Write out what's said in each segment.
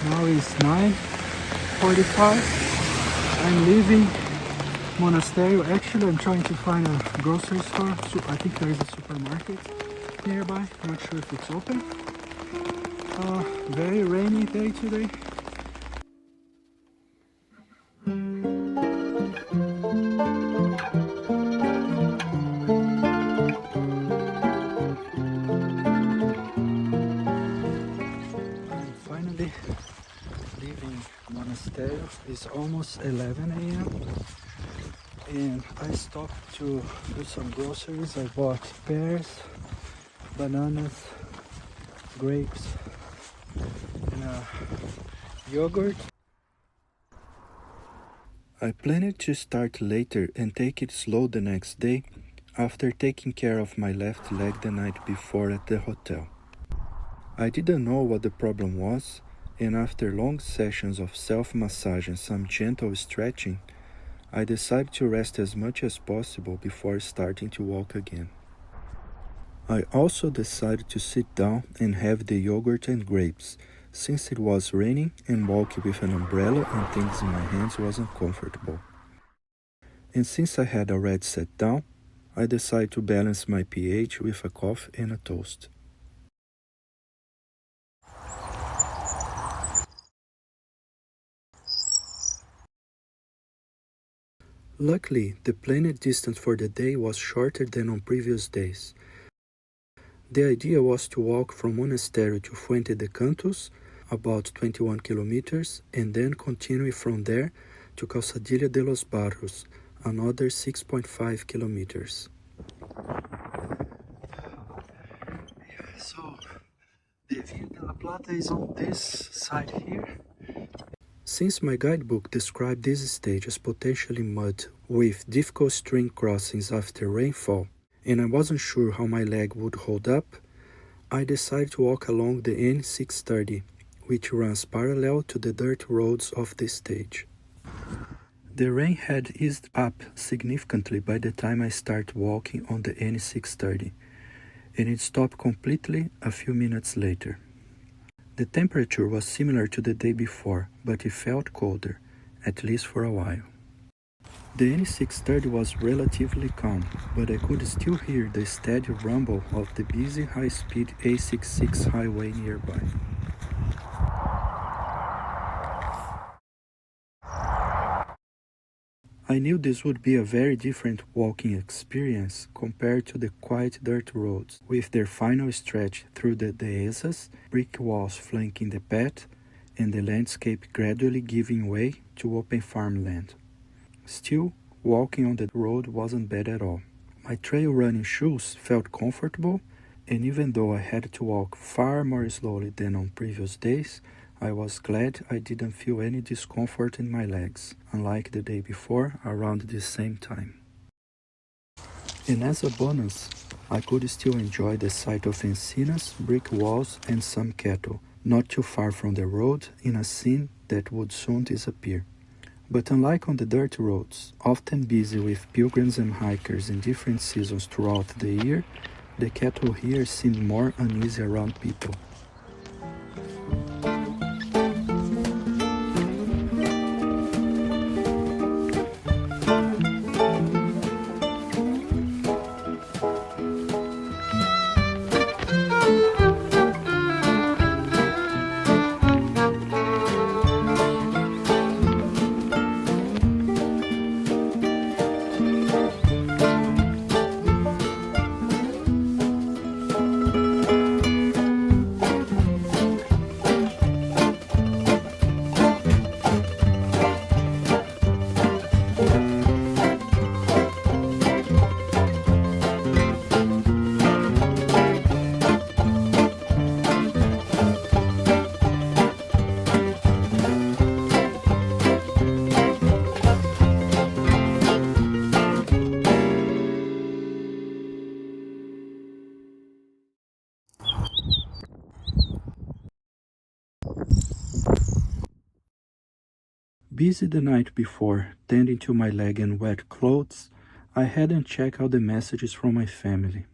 Now it's 9:45. I'm leaving Monesterio. Actually, I'm trying to find a grocery store. So I think there is a supermarket nearby. Not sure if it's open. Very rainy day today. I'm finally leaving Monesterio. It's almost 11 a.m. and I stopped to do some groceries. I bought pears, bananas, grapes, and yogurt. I planned to start later and take it slow the next day after taking care of my left leg the night before at the hotel. I didn't know what the problem was, and after long sessions of self-massage and some gentle stretching, I decided to rest as much as possible before starting to walk again. I also decided to sit down and have the yogurt and grapes, since it was raining and walking with an umbrella and things in my hands wasn't comfortable. And since I had already sat down, I decided to balance my pH with a coffee and a toast. Luckily, the planned distance for the day was shorter than on previous days. The idea was to walk from Monesterio to Fuente de Cantos, about 21 kilometers, and then continue from there to Calçadilla de los Barros, another 6.5 kilometers. So, the Via de la Plata is on this side here. Since my guidebook described this stage as potentially mud with difficult stream crossings after rainfall, and I wasn't sure how my leg would hold up, I decided to walk along the N630, which runs parallel to the dirt roads of the stage. The rain had eased up significantly by the time I started walking on the N630, and it stopped completely a few minutes later. The temperature was similar to the day before, but it felt colder, at least for a while. The N630 was relatively calm, but I could still hear the steady rumble of the busy high-speed A66 highway nearby. I knew this would be a very different walking experience compared to the quiet dirt roads, with their final stretch through the dehesas, brick walls flanking the path, and the landscape gradually giving way to open farmland. Still, walking on the road wasn't bad at all. My trail running shoes felt comfortable, and even though I had to walk far more slowly than on previous days, I was glad I didn't feel any discomfort in my legs, unlike the day before around the same time. And as a bonus, I could still enjoy the sight of encinas, brick walls, and some cattle, not too far from the road, in a scene that would soon disappear. But unlike on the dirt roads, often busy with pilgrims and hikers in different seasons throughout the year, the cattle here seemed more uneasy around people. Busy the night before, tending to my leg and wet clothes, I hadn't checked out the messages from my family.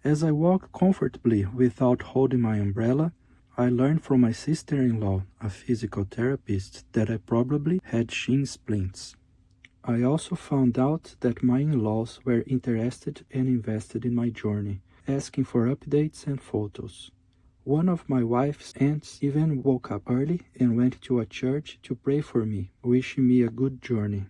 As I walked comfortably without holding my umbrella, I learned from my sister-in-law, a physical therapist, that I probably had shin splints. I also found out that my in-laws were interested and invested in my journey, asking for updates and photos. One of my wife's aunts even woke up early and went to a church to pray for me, wishing me a good journey.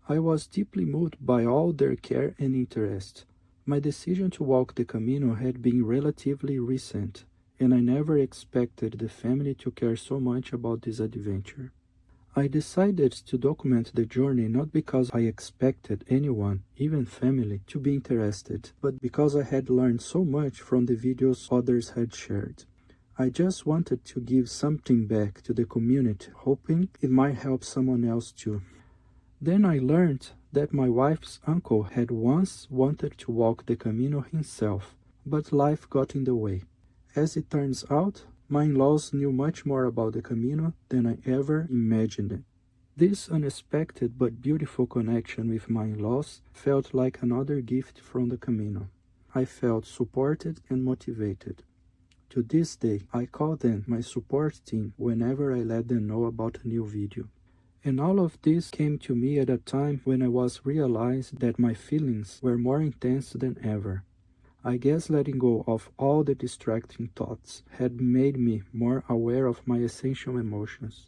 I was deeply moved by all their care and interest. My decision to walk the Camino had been relatively recent, and I never expected the family to care so much about this adventure. I decided to document the journey not because I expected anyone, even family, to be interested, but because I had learned so much from the videos others had shared. I just wanted to give something back to the community, hoping it might help someone else too. Then I learned that my wife's uncle had once wanted to walk the Camino himself, but life got in the way. As it turns out, my in-laws knew much more about the Camino than I ever imagined. This unexpected but beautiful connection with my in-laws felt like another gift from the Camino. I felt supported and motivated. To this day, I call them my support team whenever I let them know about a new video. And all of this came to me at a time when I was realized that my feelings were more intense than ever. I guess letting go of all the distracting thoughts had made me more aware of my essential emotions.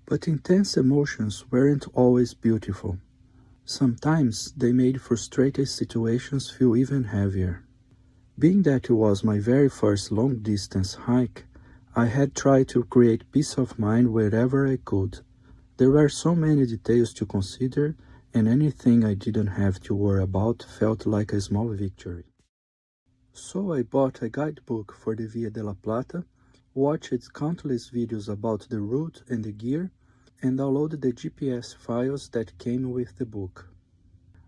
But intense emotions weren't always beautiful. Sometimes they made frustrated situations feel even heavier. Being that it was my very first long-distance hike, I had tried to create peace of mind wherever I could. There were so many details to consider, and anything I didn't have to worry about felt like a small victory. So I bought a guidebook for the Via de la Plata, watched countless videos about the route and the gear, and downloaded the GPS files that came with the book.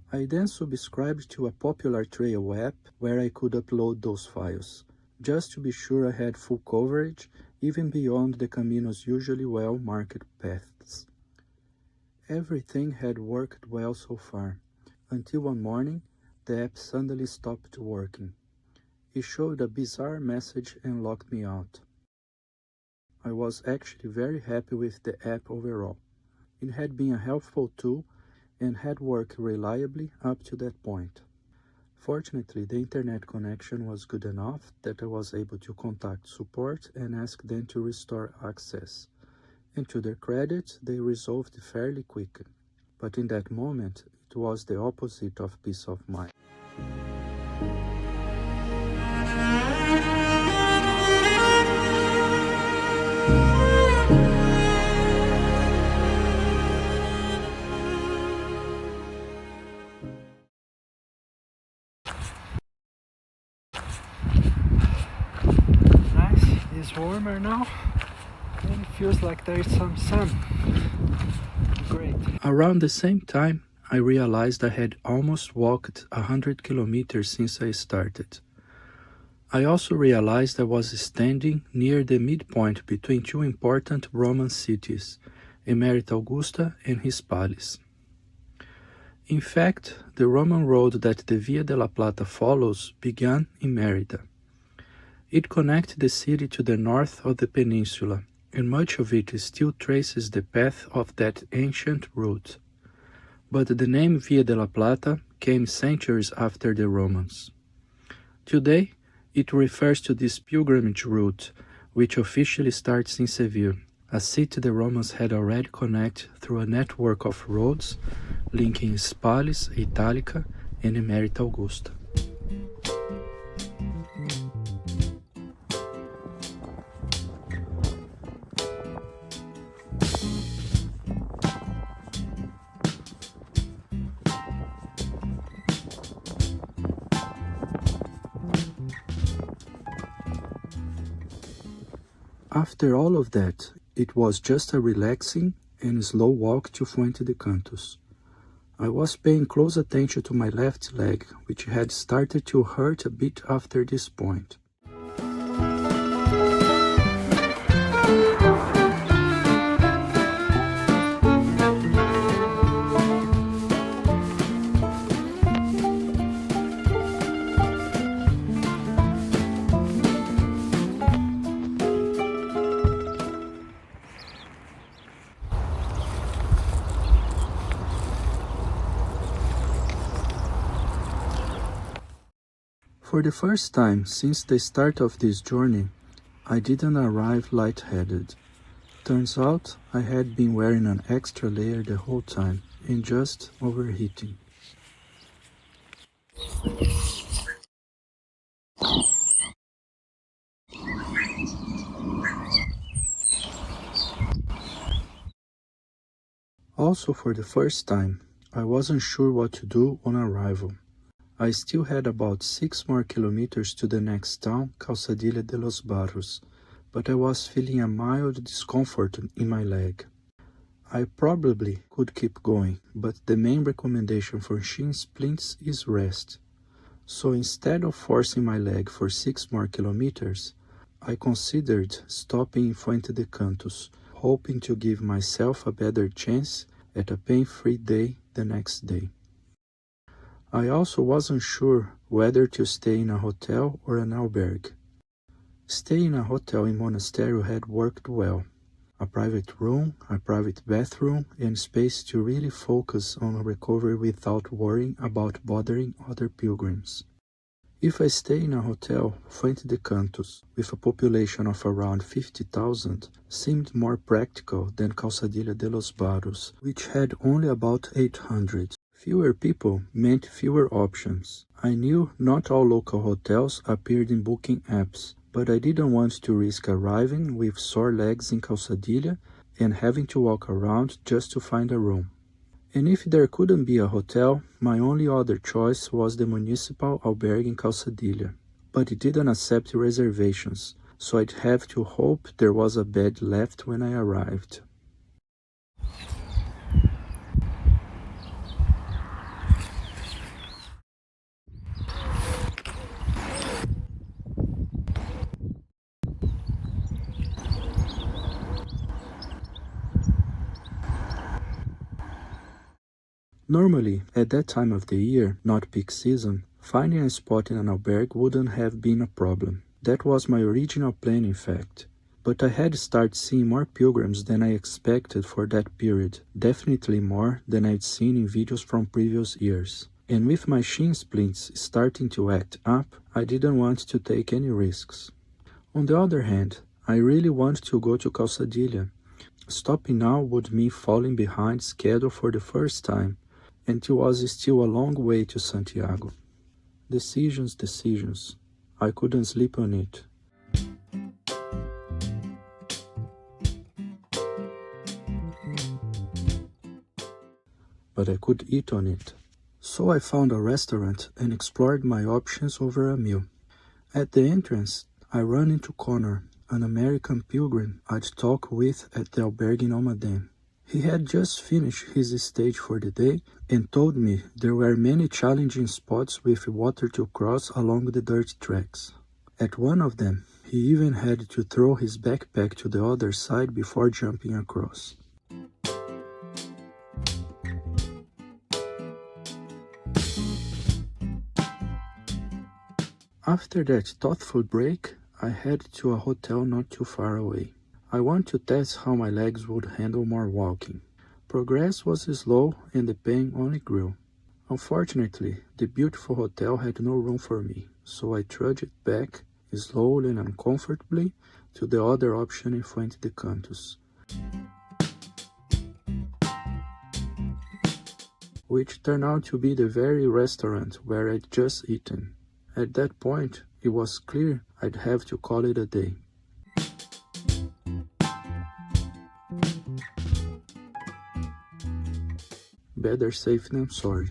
I then subscribed to a popular trail app where I could upload those files, just to be sure I had full coverage, even beyond the Camino's usually well-marked paths. Everything had worked well so far, until one morning the app suddenly stopped working. It showed a bizarre message and locked me out. I was actually very happy with the app overall. It had been a helpful tool and had worked reliably up to that point. Fortunately, the internet connection was good enough that I was able to contact support and ask them to restore access. And to their credit, they resolved it fairly quickly. But in that moment, it was the opposite of peace of mind. Nice, it's warmer now and it feels like there is some sun. Great. Around the same time, I realized I had almost walked 100 kilometers since I started. I also realized I was standing near the midpoint between two important Roman cities, Emerita Augusta and Hispalis. In fact, the Roman road that the Via de la Plata follows began in Merida. It connected the city to the north of the peninsula, and much of it still traces the path of that ancient route. But the name Via de la Plata came centuries after the Romans. Today, it refers to this pilgrimage route, which officially starts in Seville, a city the Romans had already connected through a network of roads linking Hispalis, Italica, and Emerita Augusta. After all of that, it was just a relaxing and slow walk to Fuente de Cantos. I was paying close attention to my left leg, which had started to hurt a bit after this point. For the first time since the start of this journey, I didn't arrive lightheaded. Turns out I had been wearing an extra layer the whole time and just overheating. Also, for the first time, I wasn't sure what to do on arrival. I still had about 6 more kilometers to the next town, Calçadilla de los Barros, but I was feeling a mild discomfort in my leg. I probably could keep going, but the main recommendation for shin splints is rest. So instead of forcing my leg for 6 more kilometers, I considered stopping in Fuente de Cantos, hoping to give myself a better chance at a pain-free day the next day. I also wasn't sure whether to stay in a hotel or an albergue. Staying in a hotel in Monesterio had worked well. A private room, a private bathroom, and space to really focus on recovery without worrying about bothering other pilgrims. If I stay in a hotel, Fuente de Cantos, with a population of around 50,000, seemed more practical than Calçadilla de los Barros, which had only about 800. Fewer people meant fewer options. I knew not all local hotels appeared in booking apps, but I didn't want to risk arriving with sore legs in Calçadilla and having to walk around just to find a room. And if there couldn't be a hotel, my only other choice was the municipal albergue in Calçadilla. But it didn't accept reservations, so I'd have to hope there was a bed left when I arrived. Normally, at that time of the year, not peak season, finding a spot in an albergue wouldn't have been a problem. That was my original plan, in fact. But I had started seeing more pilgrims than I expected for that period, definitely more than I'd seen in videos from previous years. And with my shin splints starting to act up, I didn't want to take any risks. On the other hand, I really wanted to go to Calçadilla. Stopping now would mean falling behind schedule for the first time, and it was still a long way to Santiago. Decisions. I couldn't sleep on it. But I could eat on it. So I found a restaurant and explored my options over a meal. At the entrance, I ran into Connor, an American pilgrim I'd talked with at the albergue in Almaden. He had just finished his stage for the day and told me there were many challenging spots with water to cross along the dirt tracks. At one of them, he even had to throw his backpack to the other side before jumping across. After that thoughtful break, I headed to a hotel not too far away. I want to test how my legs would handle more walking. Progress was slow and the pain only grew. Unfortunately, the beautiful hotel had no room for me, so I trudged back, slowly and uncomfortably, to the other option in Fuente de Cantos, which turned out to be the very restaurant where I'd just eaten. At that point, it was clear I'd have to call it a day. Better safe than sorry.